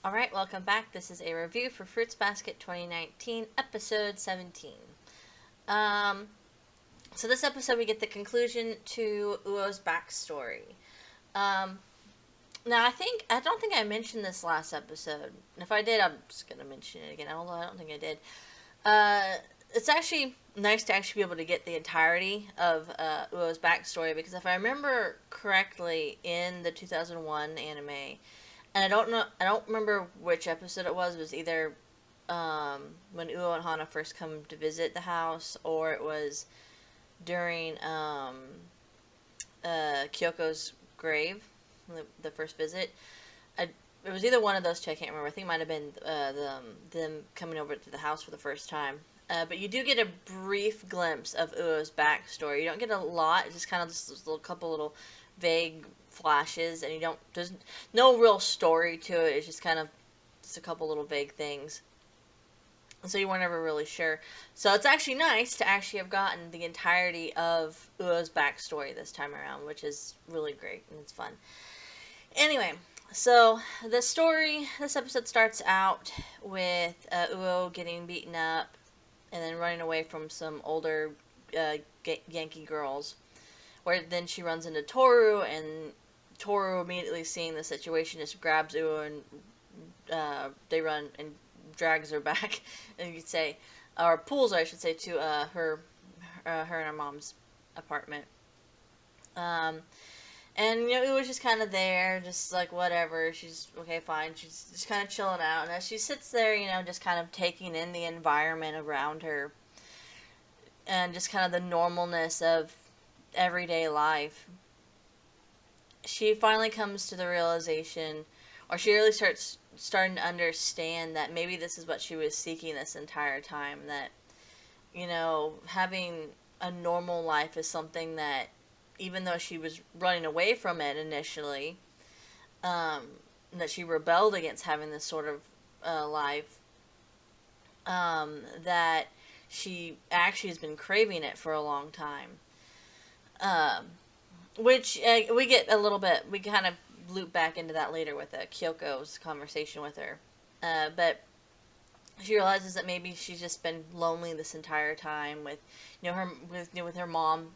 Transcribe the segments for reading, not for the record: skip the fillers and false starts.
Alright, welcome back. This is a review for Fruits Basket 2019, episode 17. Um, so this episode we get the conclusion to Uo's backstory. Um, now I don't think I mentioned this last episode. If I did, I'm just gonna mention it again, although I don't think I did. Uh, it's actually nice to actually be able to get the entirety of Uo's backstory, because if I remember correctly, in the 2001 anime, and I don't remember which episode it was. It was either when Uo and Hana first come to visit the house, or it was during Kyoko's grave, the first visit. It was either one of those two. I can't remember. I think it might have been them coming over to the house for the first time. But you do get a brief glimpse of Uo's backstory. You don't get a lot. It's just kind of just a couple little vague flashes, and there's no real story to it. It's just kind of just a couple little vague things. So you weren't ever really sure. So it's actually nice to actually have gotten the entirety of Uo's backstory this time around, which is really great and it's fun. Anyway, so this episode starts out with Uo getting beaten up and then running away from some older Yankee girls, where then she runs into Toru, and Toru, immediately seeing the situation, just grabs Uo and they run and drags her back, and you could say, or pulls her, I should say, to her and her mom's apartment. And, it was just kind of there, just like, whatever, she's, okay, fine, she's just kind of chilling out, and as she sits there, just kind of taking in the environment around her, and just kind of the normalness of everyday life, she finally comes to the realization, or she really starting to understand that maybe this is what she was seeking this entire time, that, having a normal life is something that, even though she was running away from it initially, that she rebelled against having this sort of life, that she actually has been craving it for a long time. Which we get a little bit, we kind of loop back into that later with Kyoko's conversation with her. But she realizes that maybe she's just been lonely this entire time with, with her mom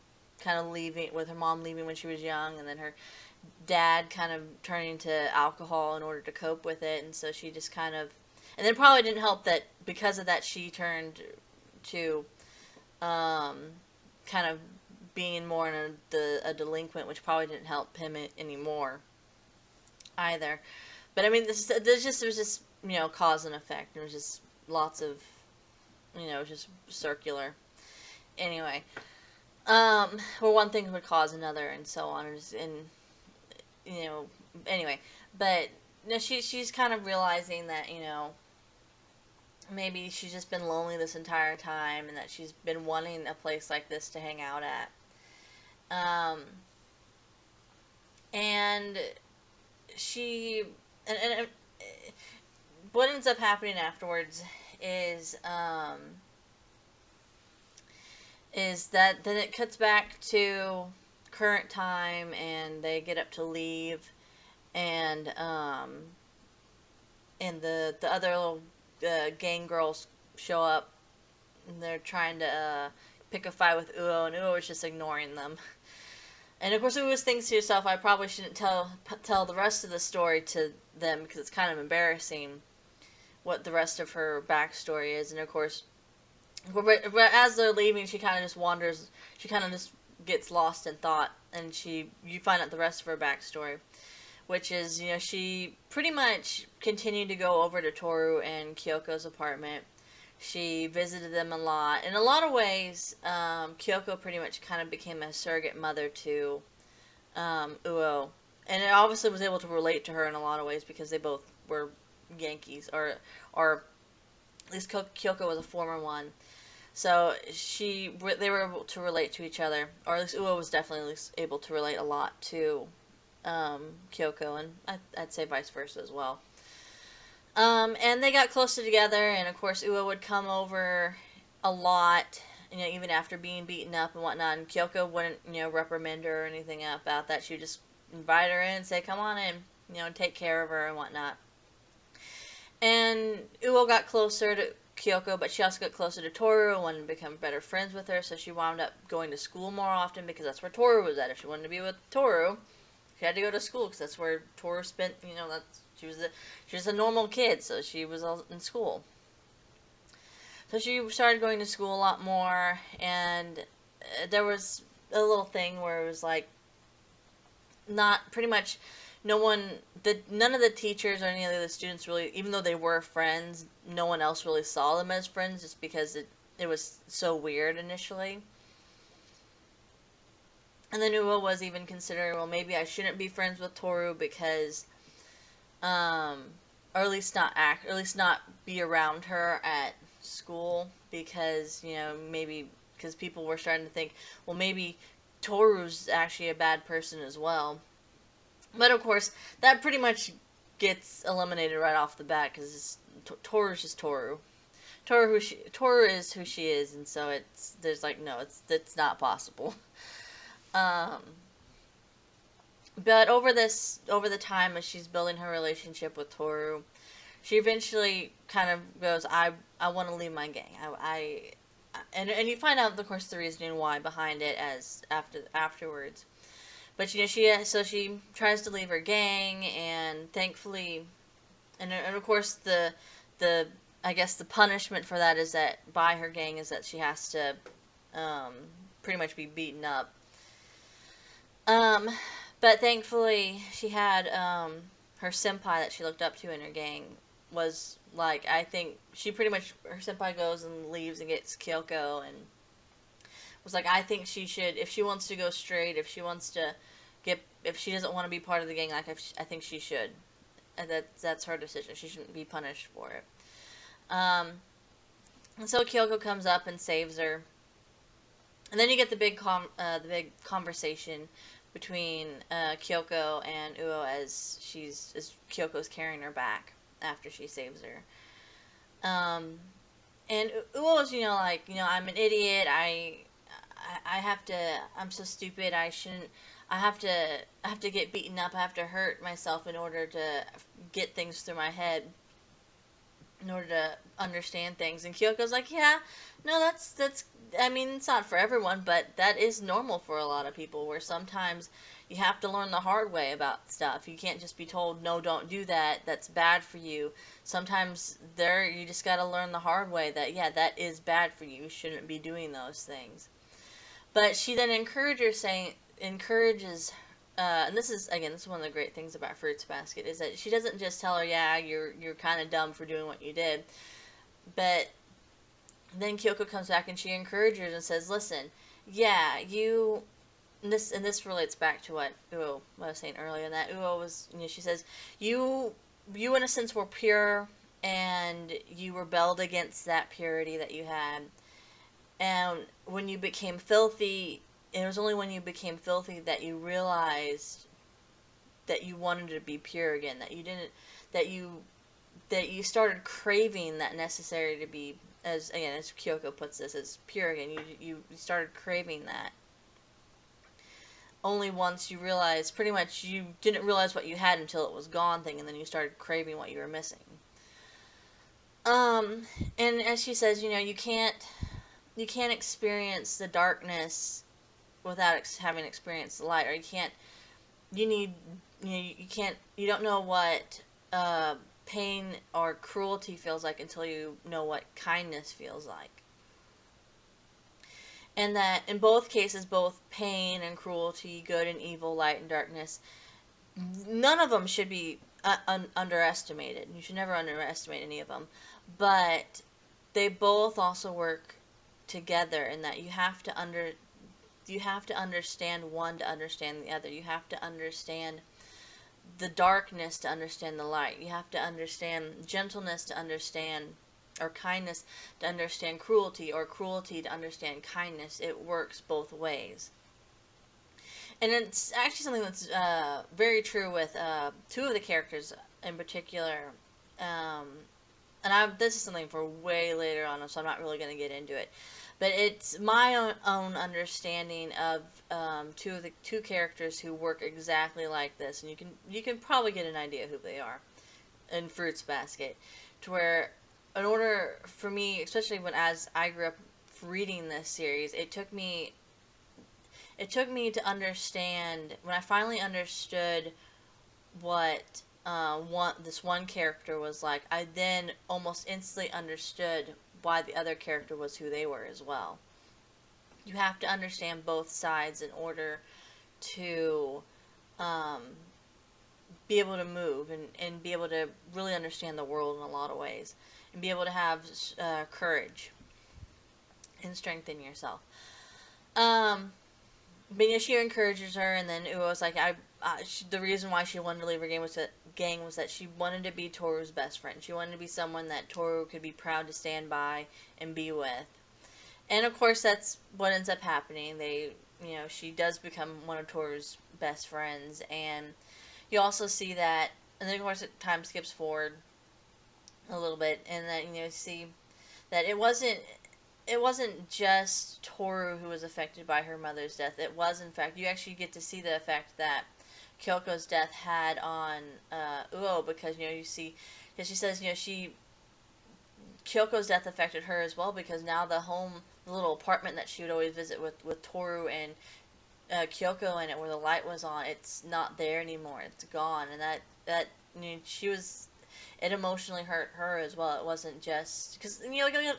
kind of leaving, with her mom leaving when she was young, and then her dad kind of turning to alcohol in order to cope with it, and so she just kind of, and then probably didn't help that because of that she turned to kind of being more in a delinquent, which probably didn't help him anymore either. But I mean, there was just cause and effect. There was just lots of just circular. Anyway, where one thing would cause another, and so on, and anyway, but she's kind of realizing that maybe she's just been lonely this entire time, and that she's been wanting a place like this to hang out at. And she, and what ends up happening afterwards is, is that then it cuts back to current time, and they get up to leave, and the other little gang girls show up, and they're trying to pick a fight with Uo, and Uo is just ignoring them. And of course, Uo thinks to herself, I probably shouldn't tell the rest of the story to them, because it's kind of embarrassing what the rest of her backstory is. And of course, but as they're leaving, she kind of just wanders. She kind of just gets lost in thought, and you find out the rest of her backstory, which is, she pretty much continued to go over to Toru and Kyoko's apartment. She visited them a lot. In a lot of ways, Kyoko pretty much kind of became a surrogate mother to Uo. And it obviously was able to relate to her in a lot of ways, because they both were Yankees, or at least Kyoko was a former one. So they were able to relate to each other, or at least Uo was definitely able to relate a lot to Kyoko, and I'd say vice versa as well. And they got closer together, and of course Uo would come over a lot, even after being beaten up and whatnot, and Kyoko wouldn't, reprimand her or anything about that. She would just invite her in and say, come on in, and take care of her and whatnot. And Uo got closer to Kyoko, but she also got closer to Toru and wanted to become better friends with her, so she wound up going to school more often because that's where Toru was at. If she wanted to be with Toru, she had to go to school because that's where Toru spent, that's she was a normal kid, so she was all in school. So she started going to school a lot more, and there was a little thing where it was like, not pretty much none of the teachers or any of the students really, even though they were friends, no one else really saw them as friends just because it was so weird initially. And then Uo was even considering, well, maybe I shouldn't be friends with Toru because, or at least not be around her at school because, maybe because people were starting to think, well, maybe Toru's actually a bad person as well. But of course, that pretty much gets eliminated right off the bat because Toru's just Toru. Toru is who she is, and so there's like no, it's not possible. Um, but over the time as she's building her relationship with Toru, she eventually kind of goes, I want to leave my gang. And you find out, of course, the reasoning why behind it as afterwards. But she tries to leave her gang, and thankfully, and of course the I guess the punishment for that is that by her gang is that she has to pretty much be beaten up. Um, but thankfully she had her senpai that she looked up to in her gang was like, I think she pretty much, her senpai goes and leaves and gets Kyoko, and was like, I think she should, if she wants to go straight, if she wants to if she doesn't want to be part of the gang, like, I think she should. And that's her decision. She shouldn't be punished for it. And so Kyoko comes up and saves her. And then you get the big conversation between Kyoko and Uo as Kyoko's carrying her back after she saves her. And Uo's, I'm an idiot. I have to. I'm so stupid. I shouldn't. I have to get beaten up. I have to hurt myself in order to get things through my head, in order to understand things. And Kyoko's like, yeah, no, that's. I mean, it's not for everyone, but that is normal for a lot of people. Where sometimes you have to learn the hard way about stuff. You can't just be told, no, don't do that. That's bad for you. Sometimes you just got to learn the hard way that, yeah, that is bad for you. You shouldn't be doing those things. But she then encourages, and this is one of the great things about Fruits Basket, is that she doesn't just tell her, yeah, you're kind of dumb for doing what you did, but then Kyoko comes back and she encourages her and says, listen, yeah, and this relates back to what I was saying earlier, that Uo was, she says, you in a sense were pure, and you rebelled against that purity that you had. And when you became filthy, it was only when you became filthy that you realized that you wanted to be pure again, that you started craving that necessary to be, as Kyoko puts this, as pure again. You started craving that. Only once you realized, pretty much you didn't realize what you had until it was gone thing, and then you started craving what you were missing. And as she says, you can't experience the darkness without having experienced the light, or you don't know what pain or cruelty feels like until you know what kindness feels like. And that in both cases, both pain and cruelty, good and evil, light and darkness, none of them should be underestimated. You should never underestimate any of them. But they both also work together in that you have to understand one to understand the other. You have to understand the darkness to understand the light. You have to understand gentleness to understand, or kindness to understand cruelty, or cruelty to understand kindness. It works both ways. And it's actually something that's very true with two of the characters in particular. This is something for way later on, so I'm not really going to get into it. But it's my own understanding of two characters who work exactly like this, and you can probably get an idea who they are. in Fruits Basket, to where in order for me, especially when as I grew up reading this series, it took me to understand when I finally understood what this one character was like. I then almost instantly understood why the other character was who they were as well. You have to understand both sides in order to um, be able to move and be able to really understand the world in a lot of ways and be able to have courage and strengthen yourself. Um, but she encourages her, and then Uo was like, the reason why she wanted to leave her gang was that she wanted to be Toru's best friend. She wanted to be someone that Toru could be proud to stand by and be with. And of course, that's what ends up happening. She does become one of Toru's best friends, and you also see that, and then of course time skips forward a little bit, and then see that it wasn't just Toru who was affected by her mother's death. It was, in fact, you actually get to see the effect that Kyoko's death had on Uo, because you see, because she says Kyoko's death affected her as well, because now the little apartment that she would always visit with Toru and Kyoko in it, where the light was on, it's not there anymore. It's gone, and that it emotionally hurt her as well. It wasn't just because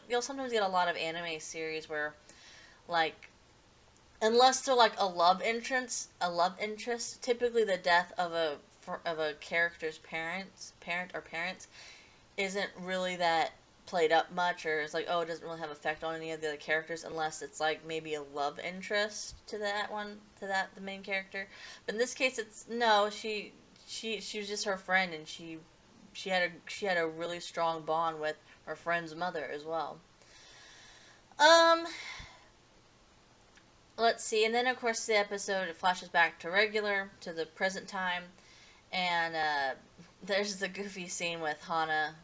you'll sometimes get a lot of anime series where, like, unless they're like a love interest, typically the death of a character's parent or parents isn't really that played up much, or it's like, oh, it doesn't really have effect on any of the other characters, unless it's like maybe a love interest to the main character. But in this case, it's no, she was just her friend, and she had a really strong bond with her friend's mother as well. Um, let's see, and then of course the episode, it flashes back to the present time, and there's the goofy scene with Hana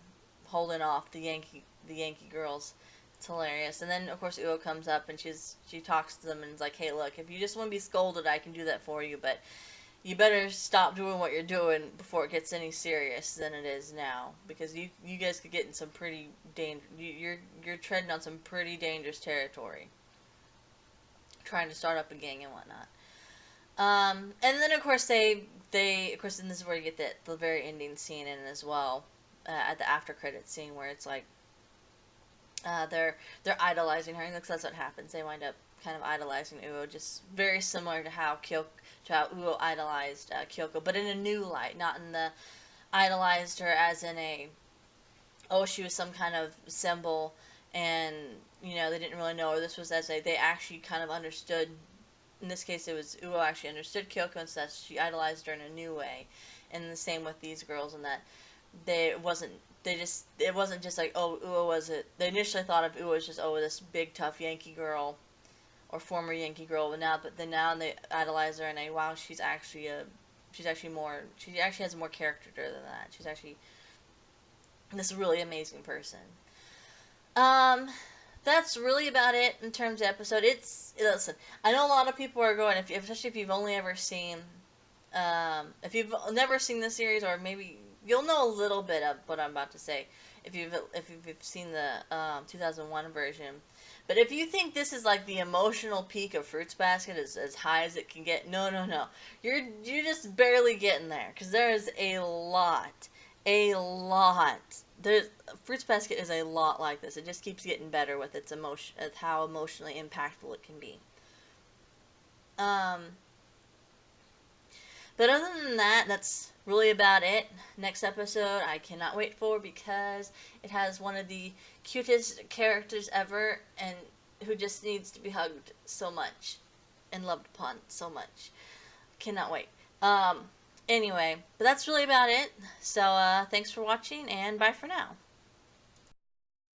holding off the Yankee girls. It's hilarious. And then of course Uo comes up, and she talks to them and is like, hey, look, if you just want to be scolded, I can do that for you, but you better stop doing what you're doing before it gets any serious than it is now, because you guys could get in some pretty you're treading on some pretty dangerous territory, trying to start up a gang and whatnot. And then of course and this is where you get the very ending scene in as well, at the after credit scene, where it's like they're idolizing her, and that's what happens. They wind up kind of idolizing Uo, just very similar to how Uo idolized Kyoko, but in a new light, not in the idolized her as in she was some kind of symbol, and they didn't really know her. This was they actually kind of understood. In this case, it was Uo actually understood Kyoko, and such. She idolized her in a new way, and the same with these girls, and that it wasn't just like, oh, Uo was it. They initially thought of Uo as just, oh, this big tough Yankee girl, or former Yankee girl, but now they idolize her, and wow, she actually has more character than that. She's actually this really amazing person. That's really about it in terms of episode. Listen, I know a lot of people are going, especially if you've only ever seen, if you've never seen the series, or maybe you'll know a little bit of what I'm about to say if you've seen the 2001 version. But if you think this is like the emotional peak of Fruits Basket, as high as it can get, no. You're just barely getting there, because there is a lot. Fruits Basket is a lot like this. It just keeps getting better with its emotion, at how emotionally impactful it can be. But other than that, that's really about it. Next episode, I cannot wait for, because it has one of the cutest characters ever, and who just needs to be hugged so much and loved upon so much. Cannot wait. Anyway, but that's really about it. So, thanks for watching, and bye for now.